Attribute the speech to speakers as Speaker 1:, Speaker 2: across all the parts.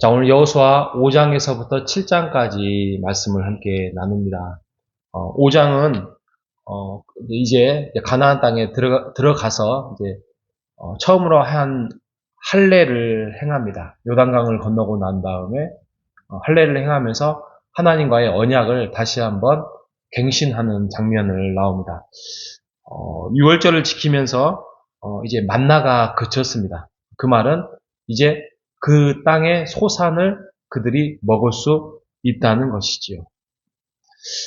Speaker 1: 자, 오늘 여호수아 5장에서부터 7장까지 말씀을 함께 나눕니다. 5장은 이제 가나안 땅에 들어가서 이제 처음으로 한 할례를 행합니다. 요단강을 건너고 난 다음에 할례를 행하면서 하나님과의 언약을 다시 한번 갱신하는 장면을 나옵니다. 6월절을 지키면서 이제 만나가 그쳤습니다. 그 말은 이제 그 땅의 소산을 그들이 먹을 수 있다는 것이지요.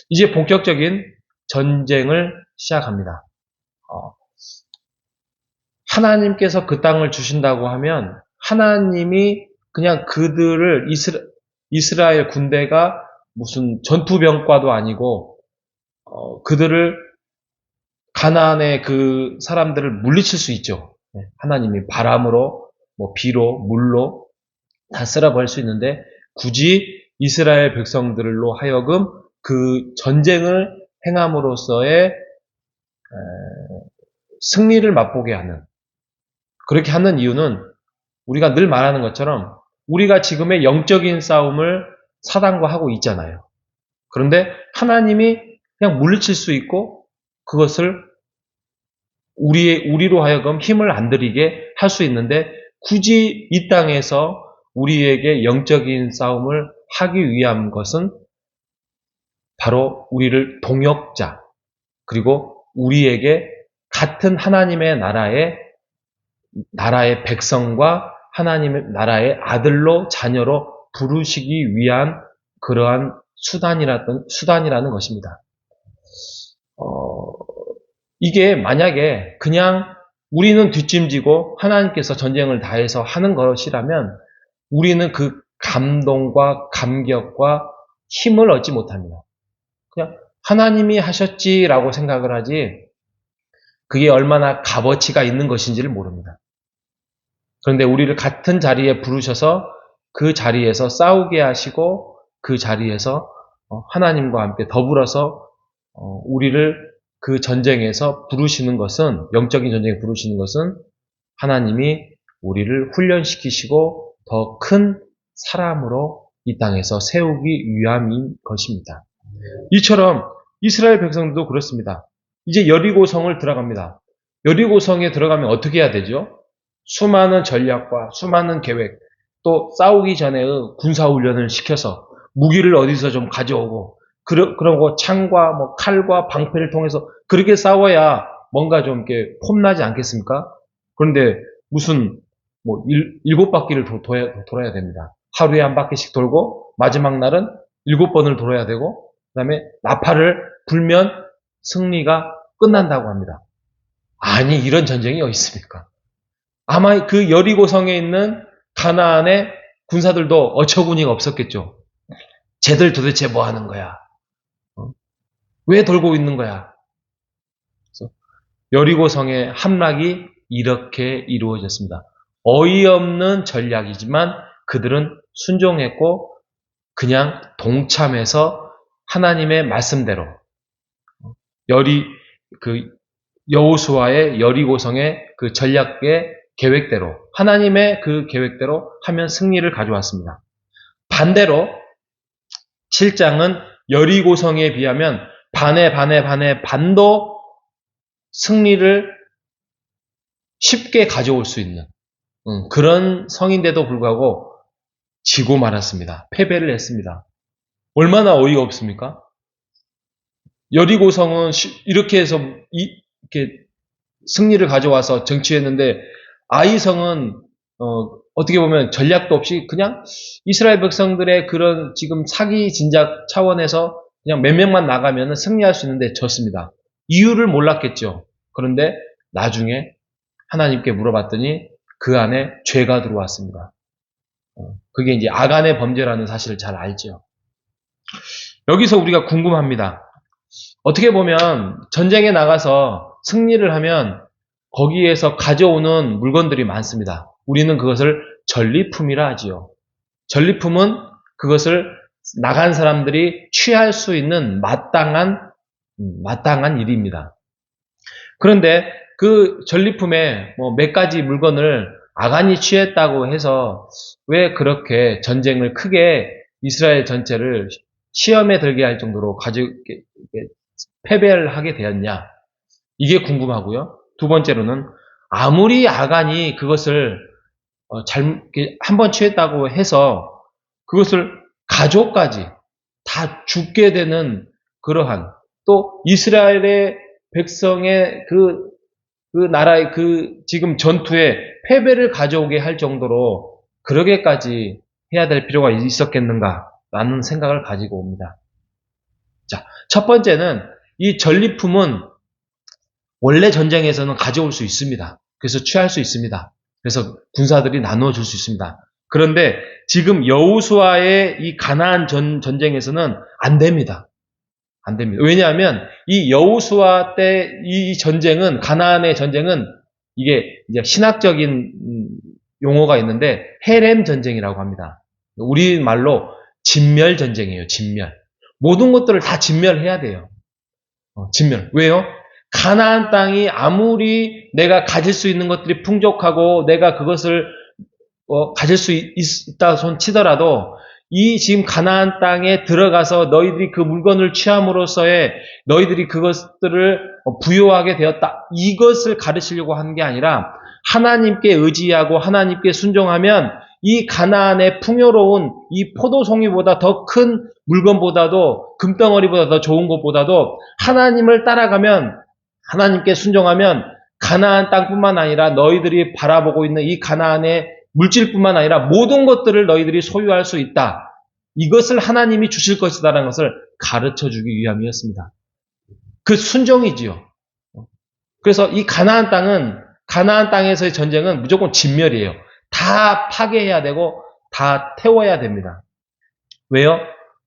Speaker 1: 이제 본격적인 전쟁을 시작합니다. 하나님께서 그 땅을 주신다고 하면 하나님이 그냥 그들을 이스라엘 군대가 무슨 전투병과도 아니고 그들을 가나안의 그 사람들을 물리칠 수 있죠. 하나님이 바람으로 비로 물로 다 쓸어버릴 수 있는데 굳이 이스라엘 백성들로 하여금 그 전쟁을 행함으로써의 승리를 맛보게 하는, 그렇게 하는 이유는 우리가 늘 말하는 것처럼 우리가 지금의 영적인 싸움을 사단과 하고 있잖아요. 그런데 하나님이 그냥 물리칠 수 있고 그것을 우리로 하여금 힘을 안 들이게 할 수 있는데 굳이 이 땅에서 우리에게 영적인 싸움을 하기 위한 것은 바로 우리를 동역자, 그리고 우리에게 같은 하나님의 나라의 백성과 하나님의 나라의 아들로 자녀로 부르시기 위한 그러한 수단이라는 것입니다. 이게 만약에 그냥 우리는 뒷짐지고 하나님께서 전쟁을 다해서 하는 것이라면 우리는 그 감동과 감격과 힘을 얻지 못합니다. 그냥 하나님이 하셨지라고 생각을 하지 그게 얼마나 값어치가 있는 것인지를 모릅니다. 그런데 우리를 같은 자리에 부르셔서 그 자리에서 싸우게 하시고 그 자리에서 하나님과 함께 더불어서 우리를 그 전쟁에서 부르시는 것은, 영적인 전쟁에 부르시는 것은 하나님이 우리를 훈련시키시고 더 큰 사람으로 이 땅에서 세우기 위함인 것입니다. 이처럼 이스라엘 백성들도 그렇습니다. 이제 여리고성을 들어갑니다. 여리고성에 들어가면 어떻게 해야 되죠? 수많은 전략과 수많은 계획, 또 싸우기 전에 군사훈련을 시켜서 무기를 어디서 좀 가져오고 그러고 창과 칼과 방패를 통해서 그렇게 싸워야 뭔가 좀 이렇게 폼나지 않겠습니까? 그런데 무슨 7바퀴를 돌아야 됩니다. 하루에 한 바퀴씩 돌고 마지막 날은 7번을 돌아야 되고 그다음에 나팔을 불면 승리가 끝난다고 합니다. 아니, 이런 전쟁이 어디 있습니까? 아마 그 여리고성에 있는 가나안의 군사들도 어처구니가 없었겠죠. 쟤들 도대체 뭐 하는 거야? 왜 돌고 있는 거야? 그래서 여리고성의 함락이 이렇게 이루어졌습니다. 어이없는 전략이지만 그들은 순종했고 그냥 동참해서 하나님의 말씀대로 여호수아의 여리고성의 그 전략의 계획대로, 하나님의 그 계획대로 하면 승리를 가져왔습니다. 반대로 7장은 여리고성에 비하면 반도 승리를 쉽게 가져올 수 있는 그런 성인데도 불구하고 지고 말았습니다. 패배를 했습니다. 얼마나 어이가 없습니까? 여리고성은 이렇게 해서 이렇게 승리를 가져와서 정치했는데 아이성은 어떻게 보면 전략도 없이 그냥 이스라엘 백성들의 그런 지금 사기 진작 차원에서 그냥 몇 명만 나가면 승리할 수 있는데 졌습니다. 이유를 몰랐겠죠. 그런데 나중에 하나님께 물어봤더니 그 안에 죄가 들어왔습니다. 그게 이제 아간의 범죄라는 사실을 잘 알죠. 여기서 우리가 궁금합니다. 어떻게 보면 전쟁에 나가서 승리를 하면 거기에서 가져오는 물건들이 많습니다. 우리는 그것을 전리품이라 하지요. 전리품은 그것을 나간 사람들이 취할 수 있는 마땅한 일입니다. 그런데 그 전리품에 몇 가지 물건을 아간이 취했다고 해서 왜 그렇게 전쟁을 크게 이스라엘 전체를 시험에 들게 할 정도로 패배를 하게 되었냐? 이게 궁금하고요. 두 번째로는 아무리 아간이 그것을 한번 취했다고 해서 그것을 가족까지 다 죽게 되는 그러한 또 이스라엘의 백성의 그 나라의 지금 전투에 패배를 가져오게 할 정도로 그러게까지 해야 될 필요가 있었겠는가라는 생각을 가지고 옵니다. 자, 첫 번째는 이 전리품은 원래 전쟁에서는 가져올 수 있습니다. 그래서 취할 수 있습니다. 그래서 군사들이 나누어 줄 수 있습니다. 그런데 지금 여호수아의 이 가나안 전쟁에서는 안 됩니다. 안 됩니다. 왜냐하면 이 여호수아 때 이 전쟁은 가나안의 전쟁은 이게 이제 신학적인 용어가 있는데 헤렘 전쟁이라고 합니다. 우리말로 진멸 전쟁이에요. 진멸. 모든 것들을 다 진멸해야 돼요. 진멸. 왜요? 가나안 땅이 아무리 내가 가질 수 있는 것들이 풍족하고 내가 그것을 가질 수 있다 손 치더라도 이 지금 가나안 땅에 들어가서 너희들이 그 물건을 취함으로써의 너희들이 그것들을 부여하게 되었다. 이것을 가르치려고 하는 게 아니라 하나님께 의지하고 하나님께 순종하면 이 가나안의 풍요로운 이 포도송이보다 더 큰 물건보다도 금덩어리보다 더 좋은 것보다도 하나님을 따라가면 하나님께 순종하면 가나안 땅뿐만 아니라 너희들이 바라보고 있는 이 가나안의 물질뿐만 아니라 모든 것들을 너희들이 소유할 수 있다. 이것을 하나님이 주실 것이다라는 것을 가르쳐주기 위함이었습니다. 그 순종이지요. 그래서 이 가나안 땅에서의 전쟁은 무조건 진멸이에요. 다 파괴해야 되고 다 태워야 됩니다. 왜요?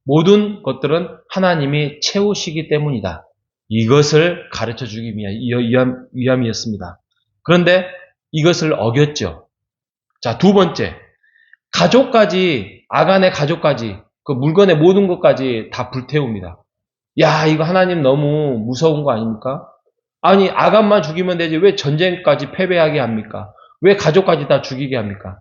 Speaker 1: 모든 것들은 하나님이 채우시기 때문이다. 이것을 가르쳐주기 위함이었습니다. 그런데 이것을 어겼죠. 자, 두 번째. 아간의 가족까지, 그 물건의 모든 것까지 다 불태웁니다. 야, 이거 하나님 너무 무서운 거 아닙니까? 아니, 아간만 죽이면 되지 왜 전쟁까지 패배하게 합니까? 왜 가족까지 다 죽이게 합니까?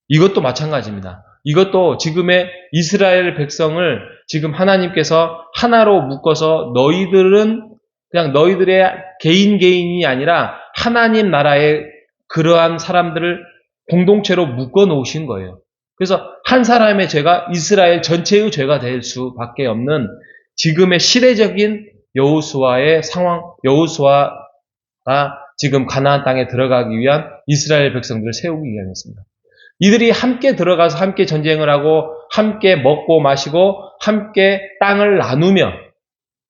Speaker 1: 이것도 마찬가지입니다. 이것도 지금의 이스라엘 백성을 지금 하나님께서 하나로 묶어서 너희들은 그냥 너희들의 개인이 아니라 하나님 나라의 그러한 사람들을 공동체로 묶어 놓으신 거예요. 그래서 한 사람의 죄가 이스라엘 전체의 죄가 될 수밖에 없는 지금의 시대적인 여호수아의 상황, 여호수아가 지금 가나안 땅에 들어가기 위한 이스라엘 백성들을 세우기 위함이었습니다. 이들이 함께 들어가서 함께 전쟁을 하고 함께 먹고 마시고 함께 땅을 나누며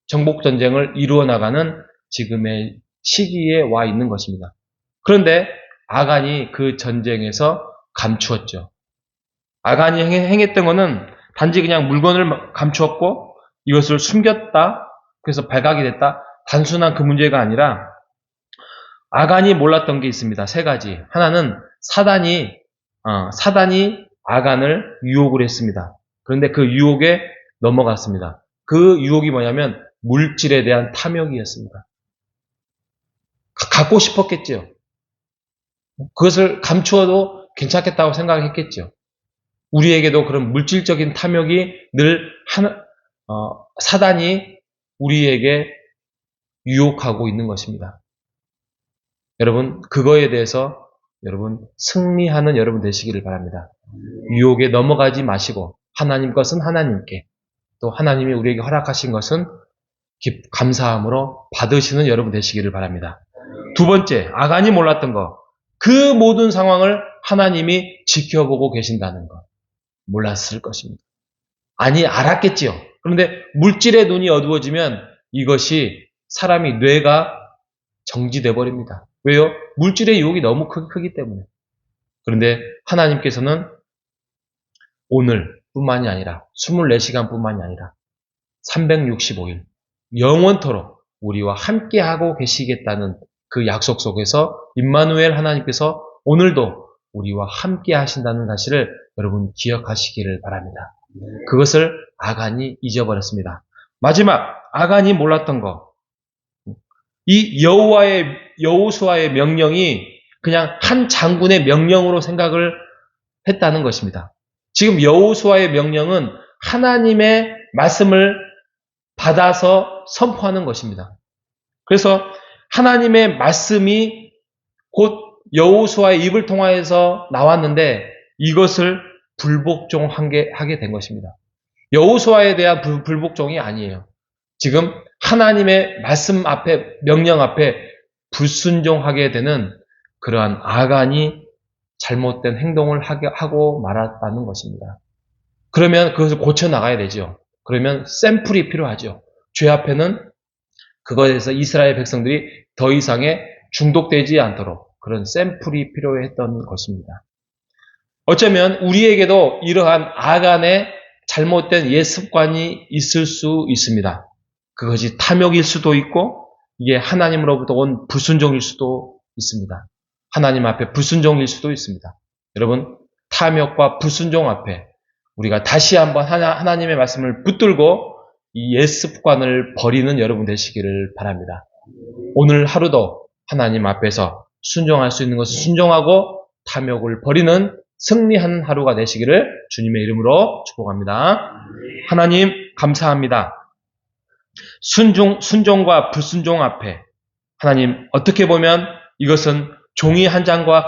Speaker 1: 정복전쟁을 이루어 나가는 지금의 시기에 와 있는 것입니다. 그런데 아간이 그 전쟁에서 감추었죠. 아간이 행했던 것은 단지 그냥 물건을 감추었고 이것을 숨겼다. 그래서 발각이 됐다. 단순한 그 문제가 아니라 아간이 몰랐던 게 있습니다. 세 가지. 하나는 사단이 아간을 유혹을 했습니다. 그런데 그 유혹에 넘어갔습니다. 그 유혹이 뭐냐면 물질에 대한 탐욕이었습니다. 갖고 싶었겠죠. 그것을 감추어도 괜찮겠다고 생각했겠죠. 우리에게도 그런 물질적인 탐욕이 늘 사단이 우리에게 유혹하고 있는 것입니다. 여러분, 그거에 대해서 여러분 승리하는 여러분 되시기를 바랍니다. 유혹에 넘어가지 마시고 하나님 것은 하나님께 또 하나님이 우리에게 허락하신 것은 감사함으로 받으시는 여러분 되시기를 바랍니다. 두 번째, 아간이 몰랐던 것. 그 모든 상황을 하나님이 지켜보고 계신다는 것. 몰랐을 것입니다. 아니, 알았겠지요. 그런데 물질의 눈이 어두워지면 이것이 사람이 뇌가 정지돼 버립니다. 왜요? 물질의 유혹이 너무 크기 때문에. 그런데 하나님께서는 오늘뿐만이 아니라 24시간뿐만이 아니라 365일 영원토록 우리와 함께하고 계시겠다는 그 약속 속에서 임마누엘 하나님께서 오늘도 우리와 함께 하신다는 사실을 여러분 기억하시기를 바랍니다. 그것을 아간이 잊어버렸습니다. 마지막, 아간이 몰랐던 것. 이 여호수아의 명령이 그냥 한 장군의 명령으로 생각을 했다는 것입니다. 지금 여호수아의 명령은 하나님의 말씀을 받아서 선포하는 것입니다. 그래서 하나님의 말씀이 곧 여호수아의 입을 통하여서 나왔는데 이것을 불복종하게 된 것입니다. 여호수아에 대한 불복종이 아니에요. 지금 하나님의 말씀 앞에, 명령 앞에 불순종하게 되는 그러한 아간이 잘못된 행동을 하고 말았다는 것입니다. 그러면 그것을 고쳐나가야 되죠. 그러면 샘플이 필요하죠. 죄 앞에는 그것에 대해서 이스라엘 백성들이 더 이상의 중독되지 않도록 그런 샘플이 필요했던 것입니다. 어쩌면 우리에게도 이러한 아간의 잘못된 옛 습관이 있을 수 있습니다. 그것이 탐욕일 수도 있고 이게 하나님으로부터 온 불순종일 수도 있습니다. 하나님 앞에 불순종일 수도 있습니다. 여러분, 탐욕과 불순종 앞에 우리가 다시 한번 하나님의 말씀을 붙들고 이 옛 습관을 버리는 여러분 되시기를 바랍니다. 오늘 하루도 하나님 앞에서 순종할 수 있는 것을 순종하고 탐욕을 버리는 승리하는 하루가 되시기를 주님의 이름으로 축복합니다. 하나님 감사합니다. 순종과 불순종 앞에 하나님 어떻게 보면 이것은 종이 한 장과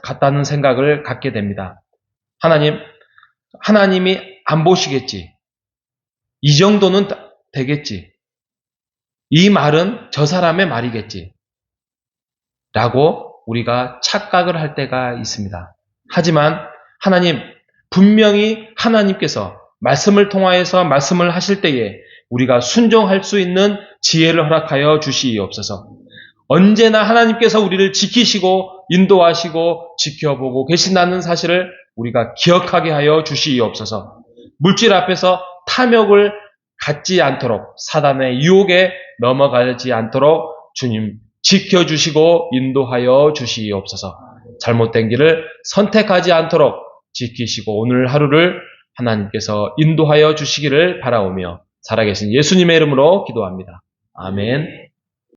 Speaker 1: 같다는 생각을 갖게 됩니다. 하나님이 안 보시겠지. 이 정도는 되겠지. 이 말은 저 사람의 말이겠지. 라고 우리가 착각을 할 때가 있습니다. 하지만 하나님, 분명히 하나님께서 말씀을 통하여서 말씀을 하실 때에 우리가 순종할 수 있는 지혜를 허락하여 주시옵소서. 언제나 하나님께서 우리를 지키시고 인도하시고 지켜보고 계신다는 사실을 우리가 기억하게 하여 주시옵소서. 물질 앞에서 탐욕을 갖지 않도록 사단의 유혹에 넘어가지 않도록 주님 지켜주시고 인도하여 주시옵소서. 잘못된 길을 선택하지 않도록 지키시고 오늘 하루를 하나님께서 인도하여 주시기를 바라오며 살아계신 예수님의 이름으로 기도합니다. 아멘.